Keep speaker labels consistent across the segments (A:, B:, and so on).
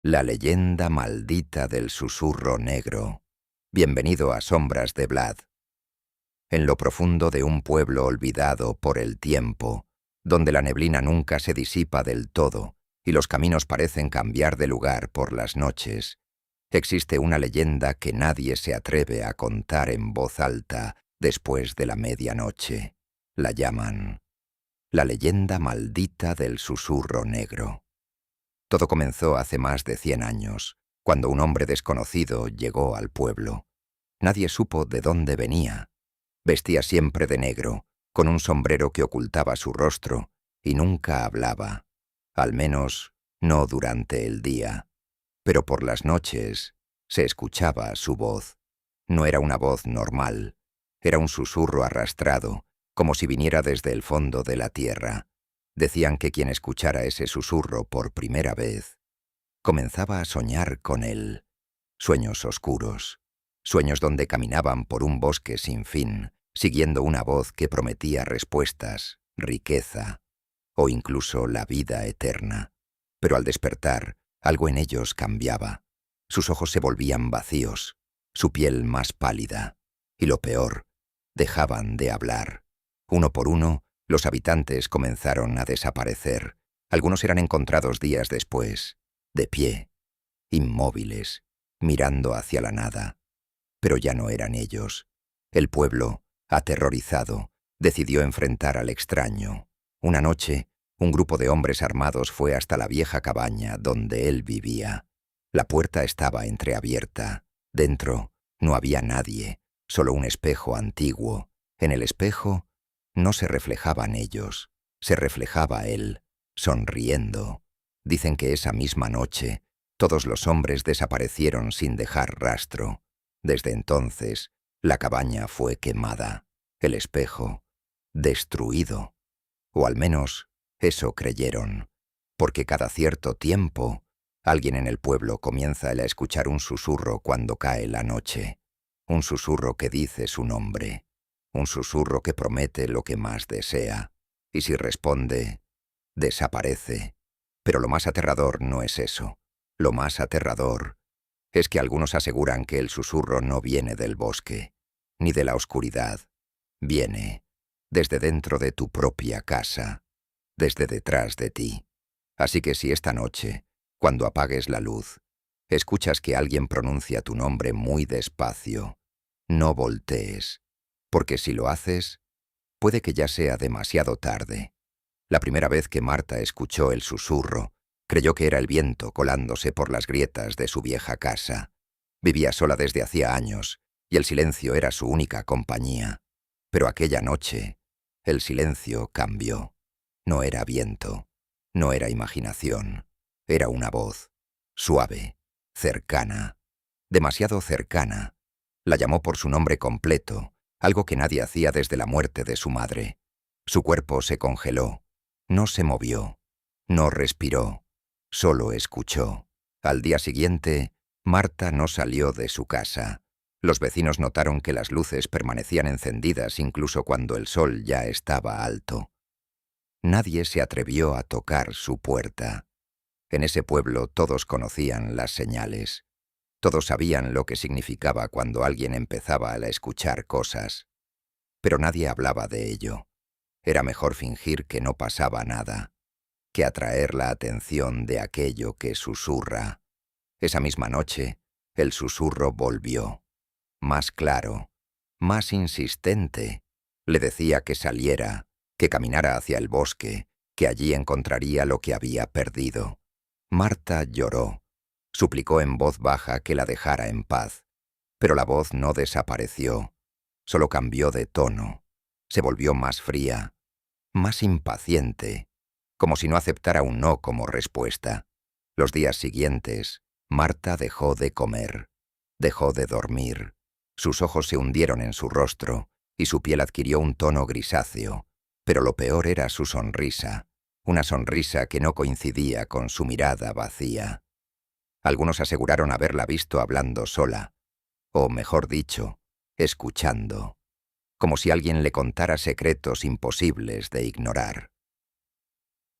A: La leyenda maldita del susurro negro. Bienvenido a Sombras de Vlad. En lo profundo de un pueblo olvidado por el tiempo, donde la neblina nunca se disipa del todo y los caminos parecen cambiar de lugar por las noches, existe una leyenda que nadie se atreve a contar en voz alta después de la medianoche. La llaman la leyenda maldita del susurro negro. Todo comenzó hace más de 100 años, cuando un hombre desconocido llegó al pueblo. Nadie supo de dónde venía. Vestía siempre de negro, con un sombrero que ocultaba su rostro, y nunca hablaba. Al menos, no durante el día. Pero por las noches se escuchaba su voz. No era una voz normal. Era un susurro arrastrado, como si viniera desde el fondo de la tierra. Decían que quien escuchara ese susurro por primera vez comenzaba a soñar con él. Sueños oscuros, sueños donde caminaban por un bosque sin fin, siguiendo una voz que prometía respuestas, riqueza o incluso la vida eterna. Pero al despertar, algo en ellos cambiaba. Sus ojos se volvían vacíos, su piel más pálida, y lo peor, dejaban de hablar. Uno por uno, los habitantes comenzaron a desaparecer. Algunos eran encontrados días después, de pie, inmóviles, mirando hacia la nada. Pero ya no eran ellos. El pueblo, aterrorizado, decidió enfrentar al extraño. Una noche, un grupo de hombres armados fue hasta la vieja cabaña donde él vivía. La puerta estaba entreabierta. Dentro no había nadie, solo un espejo antiguo. En el espejo no se reflejaban ellos, se reflejaba él, sonriendo. Dicen que esa misma noche todos los hombres desaparecieron sin dejar rastro. Desde entonces, la cabaña fue quemada, el espejo destruido. O al menos eso creyeron, porque cada cierto tiempo alguien en el pueblo comienza a escuchar un susurro cuando cae la noche, un susurro que dice su nombre, un susurro que promete lo que más desea, y si responde, desaparece. Pero lo más aterrador no es eso. Lo más aterrador es que algunos aseguran que el susurro no viene del bosque, ni de la oscuridad. Viene desde dentro de tu propia casa, desde detrás de ti. Así que si esta noche, cuando apagues la luz, escuchas que alguien pronuncia tu nombre muy despacio, no voltees, porque si lo haces, puede que ya sea demasiado tarde. La primera vez que Marta escuchó el susurro, creyó que era el viento colándose por las grietas de su vieja casa. Vivía sola desde hacía años, y el silencio era su única compañía. Pero aquella noche, el silencio cambió. No era viento, no era imaginación, era una voz, suave, cercana, demasiado cercana. La llamó por su nombre completo, algo que nadie hacía desde la muerte de su madre. Su cuerpo se congeló, no se movió, no respiró, solo escuchó. Al día siguiente, Marta no salió de su casa. Los vecinos notaron que las luces permanecían encendidas incluso cuando el sol ya estaba alto. Nadie se atrevió a tocar su puerta. En ese pueblo todos conocían las señales. Todos sabían lo que significaba cuando alguien empezaba a escuchar cosas. Pero nadie hablaba de ello. Era mejor fingir que no pasaba nada, que atraer la atención de aquello que susurra. Esa misma noche, el susurro volvió. Más claro, más insistente. Le decía que saliera, que caminara hacia el bosque, que allí encontraría lo que había perdido. Marta lloró. Suplicó en voz baja que la dejara en paz. Pero la voz no desapareció, solo cambió de tono. Se volvió más fría, más impaciente, como si no aceptara un no como respuesta. Los días siguientes, Marta dejó de comer, dejó de dormir. Sus ojos se hundieron en su rostro y su piel adquirió un tono grisáceo, pero lo peor era su sonrisa, una sonrisa que no coincidía con su mirada vacía. Algunos aseguraron haberla visto hablando sola, o mejor dicho, escuchando, como si alguien le contara secretos imposibles de ignorar.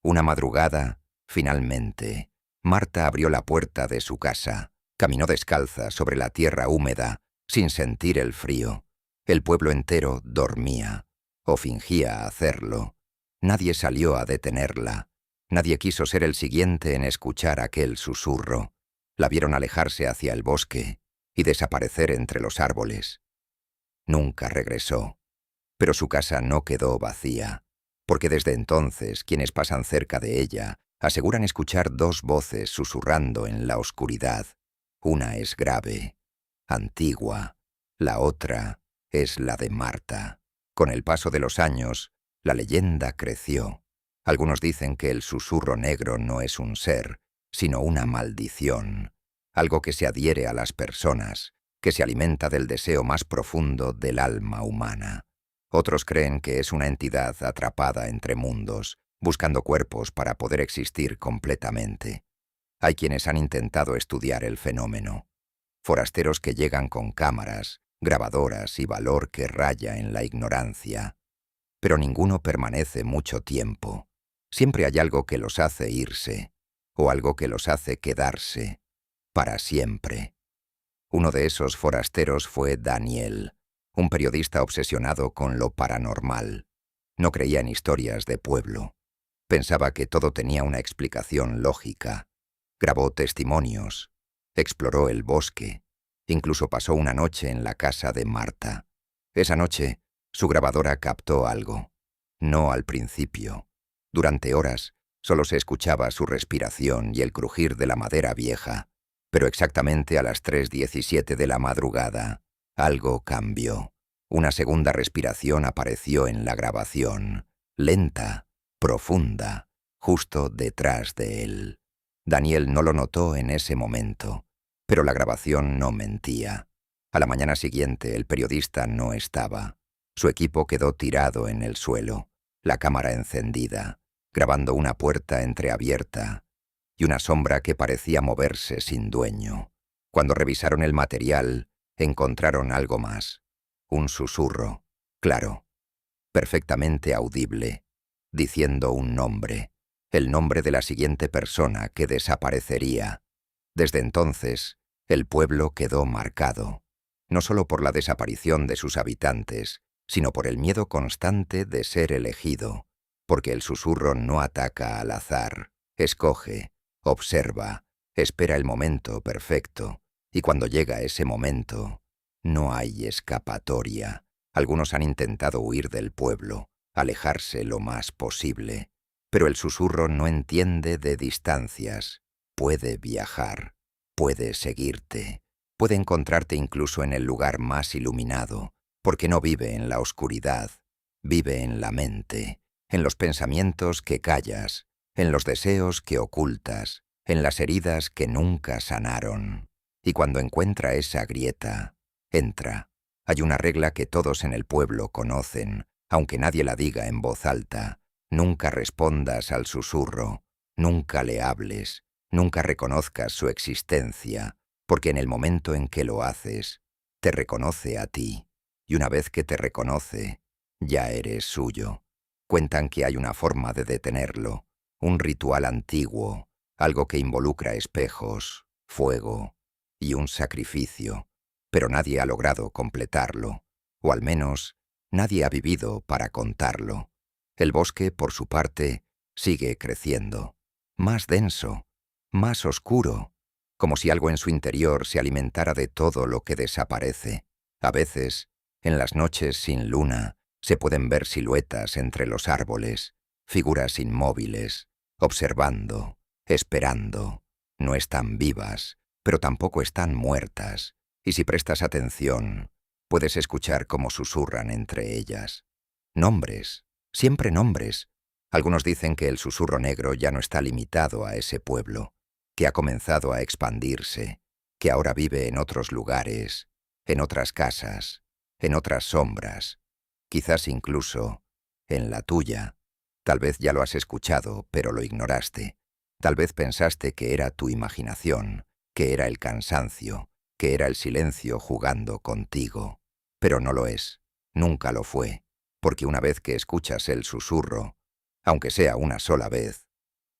A: Una madrugada, finalmente, Marta abrió la puerta de su casa, caminó descalza sobre la tierra húmeda, sin sentir el frío. El pueblo entero dormía, o fingía hacerlo. Nadie salió a detenerla. Nadie quiso ser el siguiente en escuchar aquel susurro. La vieron alejarse hacia el bosque y desaparecer entre los árboles. Nunca regresó, pero su casa no quedó vacía, porque desde entonces quienes pasan cerca de ella aseguran escuchar dos voces susurrando en la oscuridad. Una es grave, antigua, la otra es la de Marta. Con el paso de los años, la leyenda creció. Algunos dicen que el susurro negro no es un ser, sino una maldición, algo que se adhiere a las personas, que se alimenta del deseo más profundo del alma humana. Otros creen que es una entidad atrapada entre mundos, buscando cuerpos para poder existir completamente. Hay quienes han intentado estudiar el fenómeno. Forasteros que llegan con cámaras, grabadoras y valor que raya en la ignorancia. Pero ninguno permanece mucho tiempo. Siempre hay algo que los hace irse, o algo que los hace quedarse, para siempre. Uno de esos forasteros fue Daniel, un periodista obsesionado con lo paranormal. No creía en historias de pueblo. Pensaba que todo tenía una explicación lógica. Grabó testimonios, exploró el bosque, incluso pasó una noche en la casa de Marta. Esa noche, su grabadora captó algo. No al principio. Durante horas, solo se escuchaba su respiración y el crujir de la madera vieja. Pero exactamente a las 3:17 de la madrugada, algo cambió. Una segunda respiración apareció en la grabación, lenta, profunda, justo detrás de él. Daniel no lo notó en ese momento, pero la grabación no mentía. A la mañana siguiente el periodista no estaba. Su equipo quedó tirado en el suelo, la cámara encendida, grabando una puerta entreabierta y una sombra que parecía moverse sin dueño. Cuando revisaron el material, encontraron algo más. Un susurro, claro, perfectamente audible, diciendo un nombre, el nombre de la siguiente persona que desaparecería. Desde entonces, el pueblo quedó marcado, no solo por la desaparición de sus habitantes, sino por el miedo constante de ser elegido, porque el susurro no ataca al azar, escoge, observa, espera el momento perfecto, y cuando llega ese momento, no hay escapatoria. Algunos han intentado huir del pueblo, alejarse lo más posible, pero el susurro no entiende de distancias. Puede viajar, puede seguirte, puede encontrarte incluso en el lugar más iluminado, porque no vive en la oscuridad, vive en la mente, en los pensamientos que callas, en los deseos que ocultas, en las heridas que nunca sanaron. Y cuando encuentra esa grieta, entra. Hay una regla que todos en el pueblo conocen, aunque nadie la diga en voz alta. Nunca respondas al susurro, nunca le hables, nunca reconozcas su existencia, porque en el momento en que lo haces, te reconoce a ti, y una vez que te reconoce, ya eres suyo. Cuentan que hay una forma de detenerlo, un ritual antiguo, algo que involucra espejos, fuego y un sacrificio, pero nadie ha logrado completarlo, o al menos nadie ha vivido para contarlo. El bosque, por su parte, sigue creciendo, más denso, más oscuro, como si algo en su interior se alimentara de todo lo que desaparece. A veces, en las noches sin luna, se pueden ver siluetas entre los árboles, figuras inmóviles, observando, esperando. No están vivas, pero tampoco están muertas, y si prestas atención, puedes escuchar cómo susurran entre ellas. Nombres, siempre nombres. Algunos dicen que el susurro negro ya no está limitado a ese pueblo, que ha comenzado a expandirse, que ahora vive en otros lugares, en otras casas, en otras sombras, quizás incluso en la tuya. Tal vez ya lo has escuchado, pero lo ignoraste. Tal vez pensaste que era tu imaginación, que era el cansancio, que era el silencio jugando contigo. Pero no lo es, nunca lo fue, porque una vez que escuchas el susurro, aunque sea una sola vez,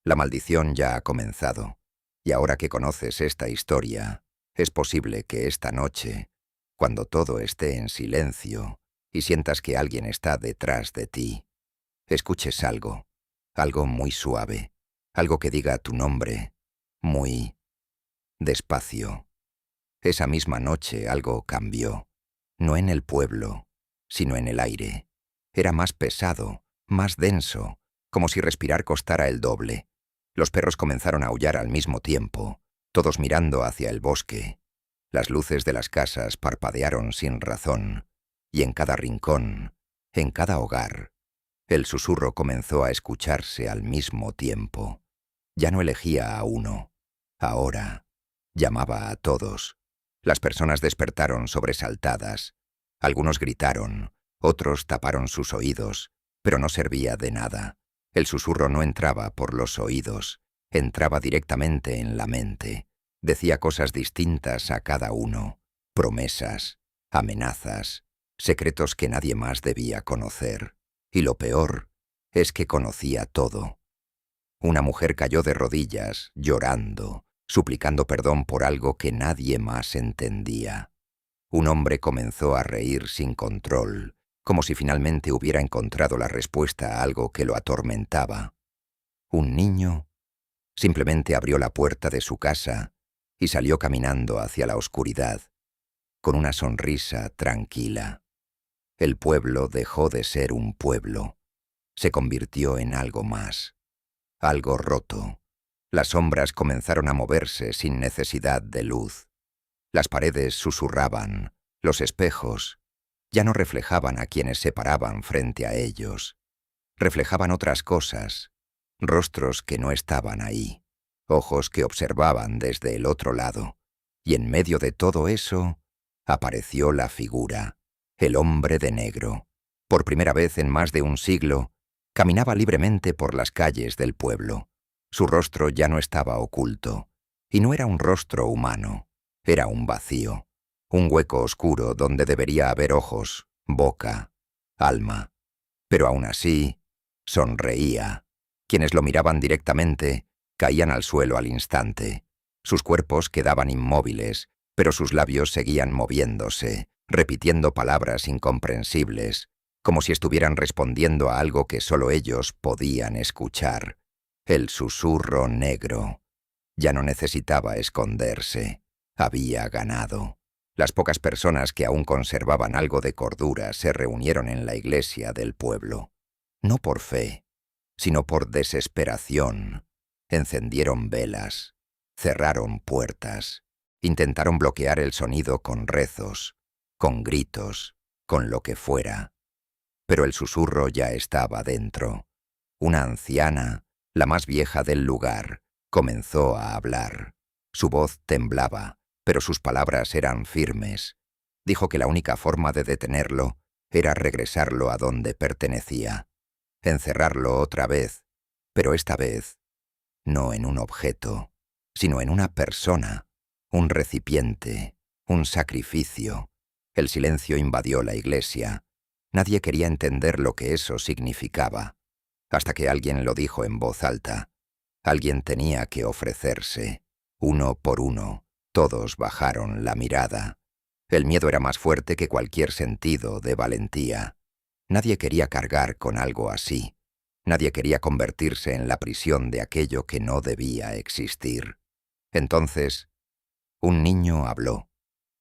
A: la maldición ya ha comenzado. Y ahora que conoces esta historia, es posible que esta noche, cuando todo esté en silencio y sientas que alguien está detrás de ti, escuches algo, algo muy suave, algo que diga tu nombre, muy despacio. Esa misma noche algo cambió, no en el pueblo, sino en el aire. Era más pesado, más denso, como si respirar costara el doble. Los perros comenzaron a aullar al mismo tiempo, todos mirando hacia el bosque. Las luces de las casas parpadearon sin razón, y en cada rincón, en cada hogar, el susurro comenzó a escucharse al mismo tiempo. Ya no elegía a uno, ahora llamaba a todos. Las personas despertaron sobresaltadas. Algunos gritaron, otros taparon sus oídos, pero no servía de nada. El susurro no entraba por los oídos, entraba directamente en la mente. Decía cosas distintas a cada uno, promesas, amenazas, secretos que nadie más debía conocer. Y lo peor es que conocía todo. Una mujer cayó de rodillas, llorando, suplicando perdón por algo que nadie más entendía. Un hombre comenzó a reír sin control, como si finalmente hubiera encontrado la respuesta a algo que lo atormentaba. Un niño simplemente abrió la puerta de su casa y salió caminando hacia la oscuridad, con una sonrisa tranquila. El pueblo dejó de ser un pueblo. Se convirtió en algo más, algo roto. Las sombras comenzaron a moverse sin necesidad de luz. Las paredes susurraban, los espejos ya no reflejaban a quienes se paraban frente a ellos. Reflejaban otras cosas, rostros que no estaban ahí, ojos que observaban desde el otro lado. Y en medio de todo eso, apareció la figura, el hombre de negro. Por primera vez en más de un siglo, caminaba libremente por las calles del pueblo. Su rostro ya no estaba oculto, y no era un rostro humano, era un vacío, un hueco oscuro donde debería haber ojos, boca, alma. Pero aún así, sonreía. Quienes lo miraban directamente caían al suelo al instante. Sus cuerpos quedaban inmóviles, pero sus labios seguían moviéndose, repitiendo palabras incomprensibles, como si estuvieran respondiendo a algo que solo ellos podían escuchar. El susurro negro. Ya no necesitaba esconderse. Había ganado. Las pocas personas que aún conservaban algo de cordura se reunieron en la iglesia del pueblo. No por fe, sino por desesperación. Encendieron velas, cerraron puertas, intentaron bloquear el sonido con rezos, con gritos, con lo que fuera. Pero el susurro ya estaba dentro. Una anciana, la más vieja del lugar, comenzó a hablar. Su voz temblaba, pero sus palabras eran firmes. Dijo que la única forma de detenerlo era regresarlo a donde pertenecía, encerrarlo otra vez, pero esta vez no en un objeto, sino en una persona, un recipiente, un sacrificio. El silencio invadió la iglesia. Nadie quería entender lo que eso significaba, hasta que alguien lo dijo en voz alta. Alguien tenía que ofrecerse. Uno por uno, todos bajaron la mirada. El miedo era más fuerte que cualquier sentido de valentía. Nadie quería cargar con algo así. Nadie quería convertirse en la prisión de aquello que no debía existir. Entonces, un niño habló.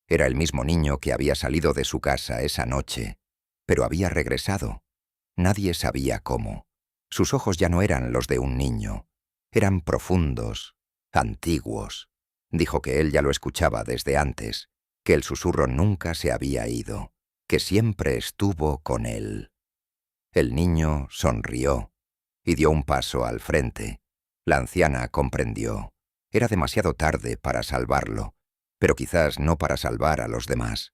A: Era el mismo niño que había salido de su casa esa noche, pero había regresado. Nadie sabía cómo. Sus ojos ya no eran los de un niño. Eran profundos, antiguos. Dijo que él ya lo escuchaba desde antes, que el susurro nunca se había ido, que siempre estuvo con él. El niño sonrió y dio un paso al frente. La anciana comprendió. Era demasiado tarde para salvarlo, pero quizás no para salvar a los demás.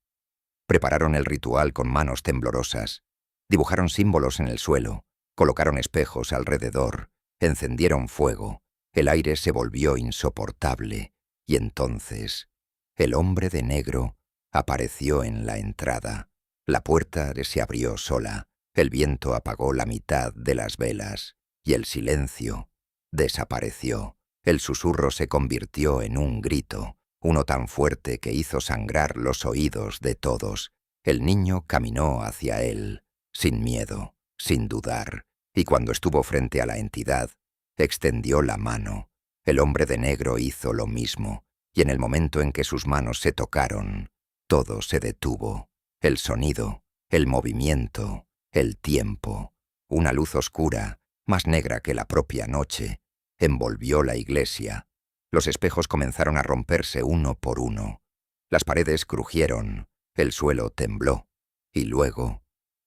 A: Prepararon el ritual con manos temblorosas. Dibujaron símbolos en el suelo, colocaron espejos alrededor, encendieron fuego. El aire se volvió insoportable, y entonces el hombre de negro apareció en la entrada. La puerta se abrió sola, el viento apagó la mitad de las velas, y el silencio desapareció. El susurro se convirtió en un grito, uno tan fuerte que hizo sangrar los oídos de todos. El niño caminó hacia él, sin miedo, sin dudar, y cuando estuvo frente a la entidad, extendió la mano. El hombre de negro hizo lo mismo, y en el momento en que sus manos se tocaron, todo se detuvo. El sonido, el movimiento, el tiempo. Una luz oscura, más negra que la propia noche, envolvió la iglesia. Los espejos comenzaron a romperse uno por uno. Las paredes crujieron, el suelo tembló, y luego,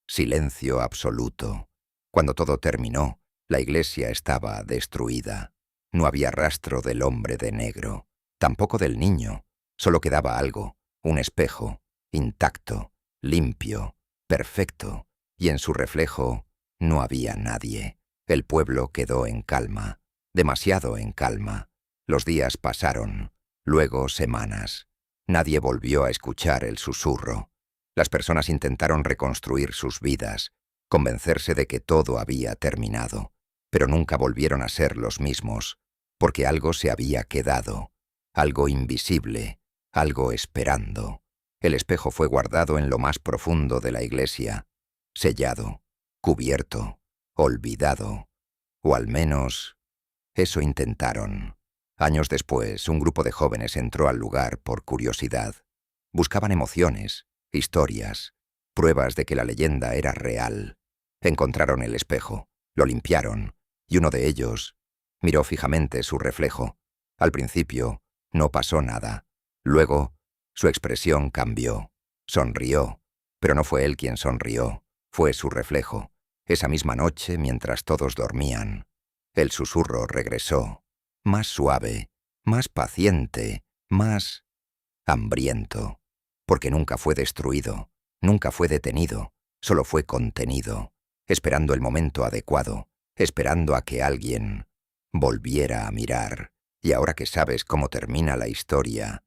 A: silencio absoluto. Cuando todo terminó, la iglesia estaba destruida. No había rastro del hombre de negro, tampoco del niño. Solo quedaba algo, un espejo, intacto, limpio, perfecto, y en su reflejo no había nadie. El pueblo quedó en calma, demasiado en calma. Los días pasaron, luego semanas. Nadie volvió a escuchar el susurro. Las personas intentaron reconstruir sus vidas, convencerse de que todo había terminado, pero nunca volvieron a ser los mismos, porque algo se había quedado, algo invisible, algo esperando. El espejo fue guardado en lo más profundo de la iglesia, sellado, cubierto, olvidado, o al menos eso intentaron. Años después, un grupo de jóvenes entró al lugar por curiosidad. Buscaban emociones, historias, pruebas de que la leyenda era real. Encontraron el espejo, lo limpiaron, y uno de ellos miró fijamente su reflejo. Al principio, no pasó nada. Luego, su expresión cambió. Sonrió, pero no fue él quien sonrió, fue su reflejo. Esa misma noche, mientras todos dormían, el susurro regresó, más suave, más paciente, más hambriento, porque nunca fue destruido, nunca fue detenido, solo fue contenido, esperando el momento adecuado, esperando a que alguien volviera a mirar. Y ahora que sabes cómo termina la historia,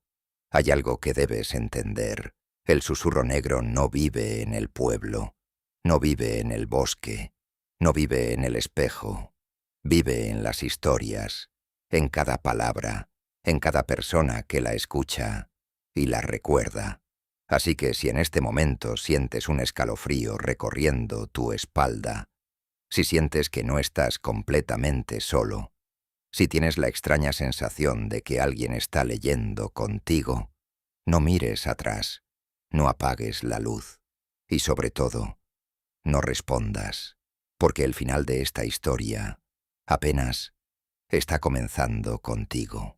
A: hay algo que debes entender. El susurro negro no vive en el pueblo, no vive en el bosque, no vive en el espejo, vive en las historias, en cada palabra, en cada persona que la escucha y la recuerda. Así que si en este momento sientes un escalofrío recorriendo tu espalda, si sientes que no estás completamente solo, si tienes la extraña sensación de que alguien está leyendo contigo, no mires atrás, no apagues la luz y sobre todo, no respondas, porque el final de esta historia apenas está comenzando contigo.